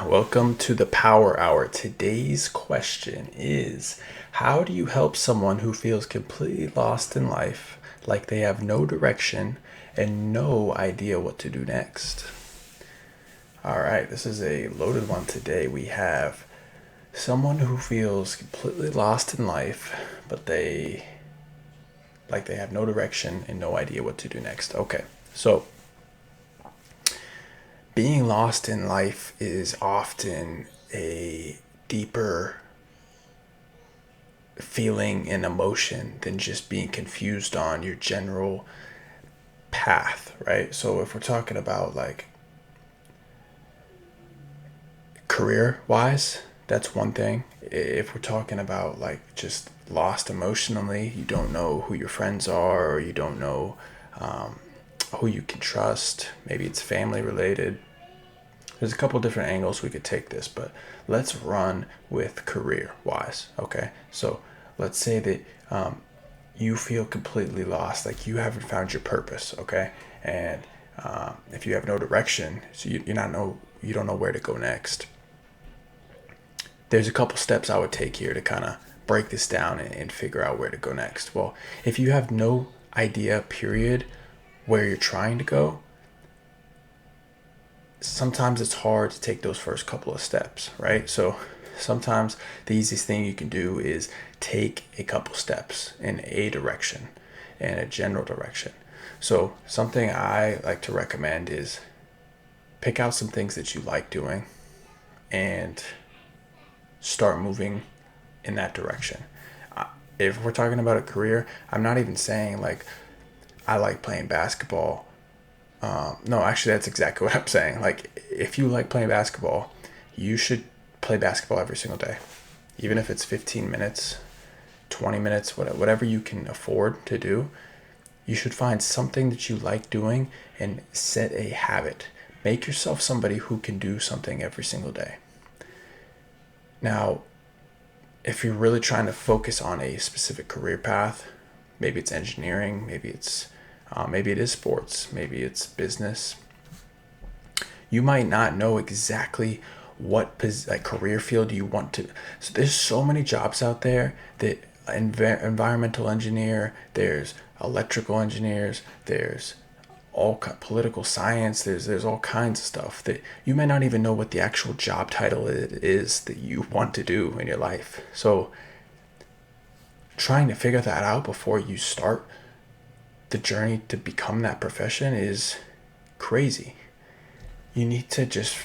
Welcome to the Power Hour. Today's question is, how do you help someone who feels completely lost in life, like they have no direction and no idea what to do next? All right, this is a loaded one today. We have someone who feels completely lost in life, but they have no direction and no idea what to do next. Okay, so being lost in life is often a deeper feeling and emotion than just being confused on your general path, right? So if we're talking about like career wise, that's one thing. If we're talking about like just lost emotionally, you don't know who your friends are, or you don't know who you can trust. Maybe it's family related. There's a couple different angles we could take this, but let's run with career wise. Okay, so let's say that you feel completely lost, like you haven't found your purpose. Okay, and if you have no direction, so you don't know where to go next. There's a couple steps I would take here to kind of break this down and figure out where to go next. Well, if you have no idea, period, where you're trying to go, sometimes it's hard to take those first couple of steps, right? So sometimes the easiest thing you can do is take a couple steps in a direction, in a general direction. So something I like to recommend is pick out some things that you like doing and start moving in that direction. If we're talking about a career, I'm not even saying like I like playing basketball. No, actually, that's exactly what I'm saying. Like, if you like playing basketball, you should play basketball every single day, even if it's 15 minutes, 20 minutes, whatever you can afford to do. You should find something that you like doing and set a habit. Make yourself somebody who can do something every single day. Now, if you're really trying to focus on a specific career path, maybe it's engineering, maybe it is sports, maybe it's business. You might not know exactly what career field you want to. So there's so many jobs out there that environmental engineer, there's electrical engineers, there's all political science, there's all kinds of stuff that you may not even know what the actual job title is that you want to do in your life. So trying to figure that out before you start the journey to become that profession is crazy. You need to just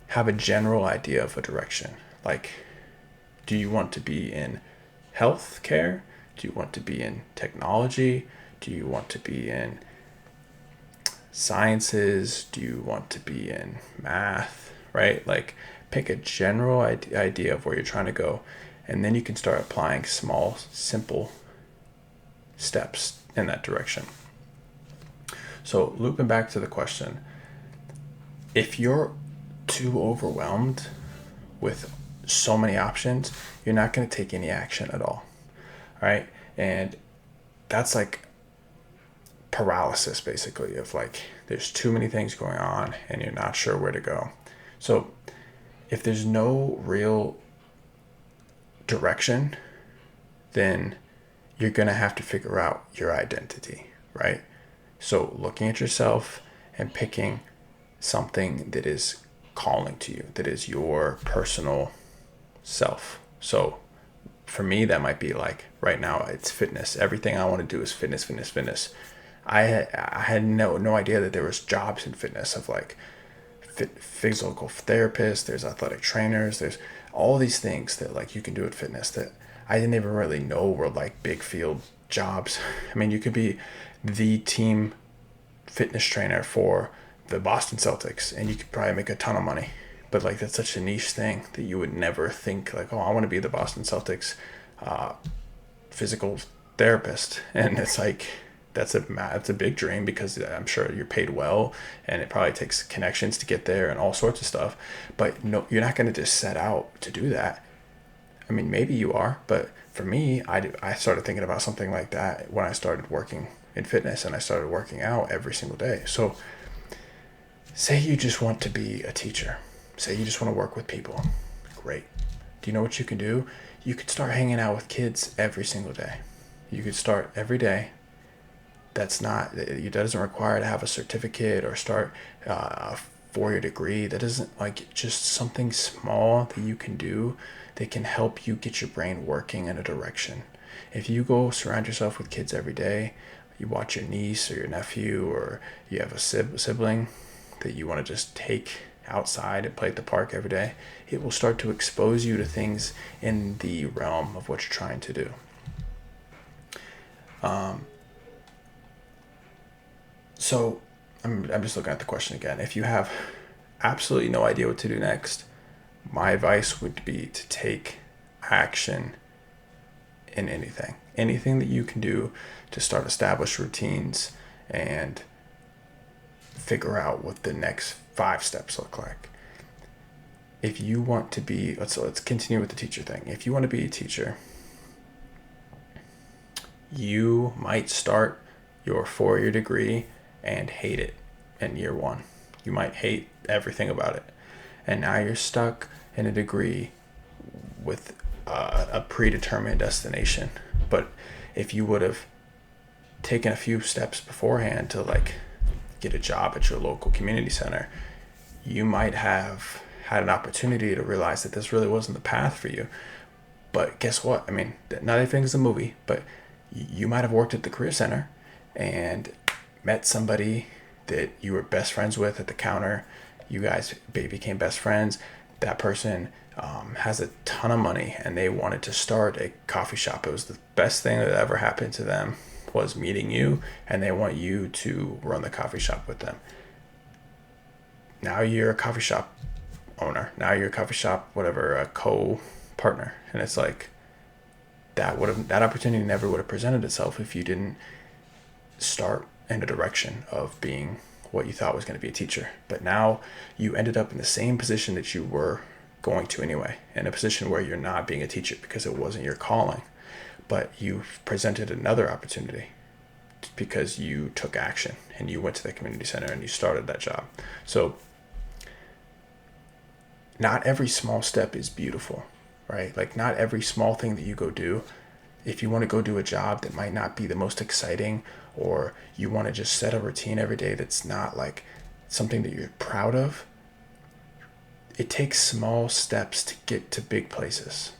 have a general idea of a direction. Like, do you want to be in healthcare? Do you want to be in technology? Do you want to be in sciences? Do you want to be in math? Right? Like, pick a general idea of where you're trying to go, and then you can start applying small, simple steps in that direction. So, looping back to the question, if you're too overwhelmed with so many options, you're not going to take any action at all. Right? And that's like paralysis, basically, of like there's too many things going on and you're not sure where to go. So if there's no real direction, then you're going to have to figure out your identity, right? So looking at yourself and picking something that is calling to you, that is your personal self. So for me, that might be like right now it's fitness. Everything I want to do is fitness, fitness, fitness. I had no idea that there was jobs in fitness of like physical therapists, there's athletic trainers, there's all these things that like you can do at fitness that I didn't even really know were like big field jobs. I mean, you could be the team fitness trainer for the Boston Celtics and you could probably make a ton of money. But like that's such a niche thing that you would never think like, oh, I want to be the Boston Celtics physical therapist. And it's like that's a big dream because I'm sure you're paid well and it probably takes connections to get there and all sorts of stuff. But no, you're not going to just set out to do that. I mean, maybe you are, but for me, I started thinking about something like that when I started working in fitness and I started working out every single day. So Say you just want to be a teacher. Say you just want to work with people. Great. Do you know what you can do? You could start hanging out with kids every single day. You could start every day. That doesn't require to have a certificate or start a 4-year degree. That doesn't, like, just something small that you can do that can help you get your brain working in a direction. If you go surround yourself with kids every day, you watch your niece or your nephew, or you have a sibling that you want to just take outside and play at the park every day, it will start to expose you to things in the realm of what you're trying to do. So I'm just looking at the question again. If you have absolutely no idea what to do next, my advice would be to take action in anything that you can do to start establish routines and figure out what the next 5 steps look like. If you want to be, let's continue with the teacher thing. If you want to be a teacher, you might start your 4-year degree and hate it in year 1. You might hate everything about it. And now you're stuck in a degree with a predetermined destination. But if you would have taken a few steps beforehand to, like, get a job at your local community center, you might have had an opportunity to realize that this really wasn't the path for you. But guess what? I mean, not everything's a movie, but you might have worked at the career center and met somebody that you were best friends with at the counter. You guys became best friends. That person has a ton of money and they wanted to start a coffee shop. It was the best thing that ever happened to them, was meeting you, and they want you to run the coffee shop with them. Now you're a coffee shop owner. Now you're a coffee shop, whatever, a co-partner. And it's like, that opportunity never would have presented itself if you didn't start in a direction of being what you thought was going to be a teacher. But now you ended up in the same position that you were going to anyway, in a position where you're not being a teacher because it wasn't your calling, but you presented another opportunity because you took action and you went to the community center and you started that job. So not every small step is beautiful, right? Like, not every small thing that you go do, if you want to go do a job that might not be the most exciting, or you want to just set a routine every day that's not like something that you're proud of, it takes small steps to get to big places.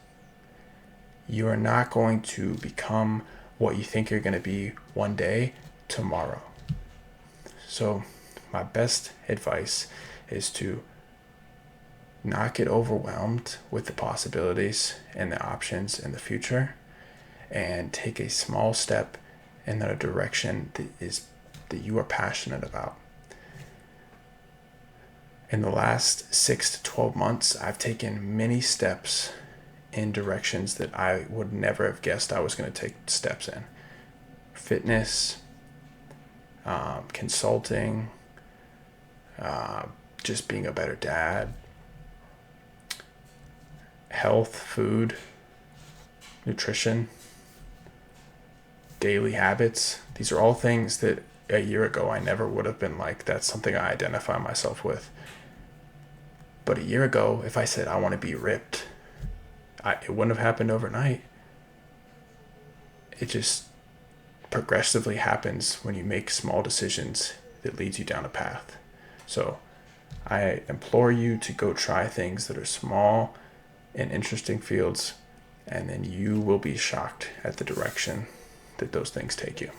You are not going to become what you think you're going to be one day tomorrow. So my best advice is to not get overwhelmed with the possibilities and the options in the future, and take a small step in a direction that you are passionate about. In the last 6 to 12 months, I've taken many steps in directions that I would never have guessed I was going to take steps in. Fitness, consulting, just being a better dad, health, food, nutrition, daily habits. These are all things that a year ago I never would have been like, that's something I identify myself with. But a year ago, if I said I want to be ripped, it wouldn't have happened overnight. It just progressively happens when you make small decisions that leads you down a path. So I implore you to go try things that are small and interesting fields, and then you will be shocked at the direction that those things take you.